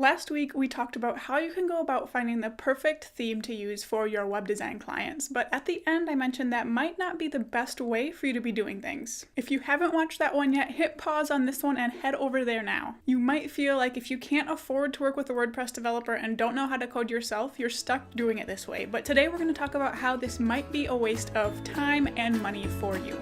Last week, we talked about how you can go about finding the perfect theme to use for your web design clients, but at the end, I mentioned that might not be the best way for you to be doing things. If you haven't watched that one yet, hit pause on this one and head over there now. You might feel like if you can't afford to work with a WordPress developer and don't know how to code yourself, you're stuck doing it this way. But today, we're going to talk about how this might be a waste of time and money for you.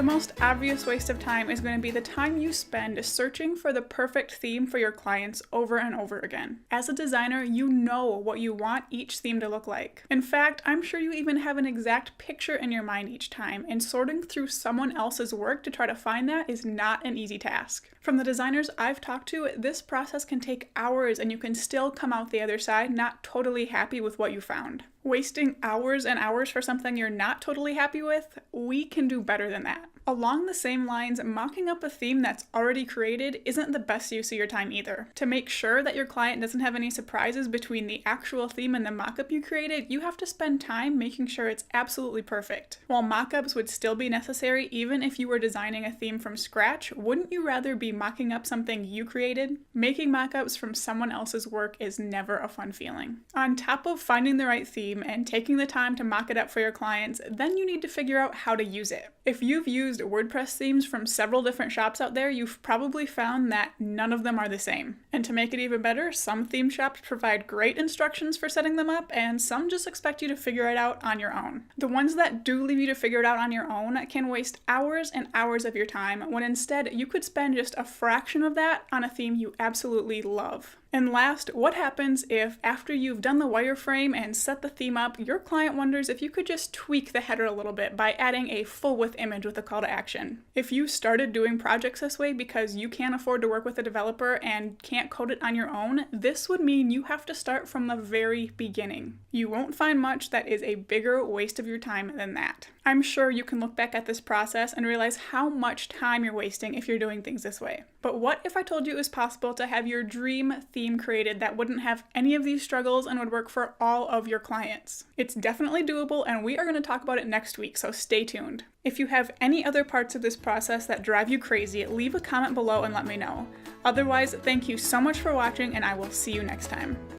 The most obvious waste of time is going to be the time you spend searching for the perfect theme for your clients over and over again. As a designer, you know what you want each theme to look like. In fact, I'm sure you even have an exact picture in your mind each time, and sorting through someone else's work to try to find that is not an easy task. From the designers I've talked to, this process can take hours and you can still come out the other side not totally happy with what you found. Wasting hours and hours for something you're not totally happy with, we can do better than that. Along the same lines, mocking up a theme that's already created isn't the best use of your time either. To make sure that your client doesn't have any surprises between the actual theme and the mockup you created, you have to spend time making sure it's absolutely perfect. While mockups would still be necessary even if you were designing a theme from scratch, wouldn't you rather be mocking up something you created? Making mockups from someone else's work is never a fun feeling. On top of finding the right theme and taking the time to mock it up for your clients, then you need to figure out how to use it. If you've used WordPress themes from several different shops out there, you've probably found that none of them are the same. And to make it even better, some theme shops provide great instructions for setting them up, and some just expect you to figure it out on your own. The ones that do leave you to figure it out on your own can waste hours and hours of your time, when instead you could spend just a fraction of that on a theme you absolutely love. And last, what happens if after you've done the wireframe and set the theme up, your client wonders if you could just tweak the header a little bit by adding a full width image with a call to action? If you started doing projects this way because you can't afford to work with a developer and can't code it on your own, this would mean you have to start from the very beginning. You won't find much that is a bigger waste of your time than that. I'm sure you can look back at this process and realize how much time you're wasting if you're doing things this way. But what if I told you it was possible to have your dream theme created that wouldn't have any of these struggles and would work for all of your clients? It's definitely doable, and we are going to talk about it next week, so stay tuned. If you have any other parts of this process that drive you crazy, leave a comment below and let me know. Otherwise, thank you so much for watching, and I will see you next time.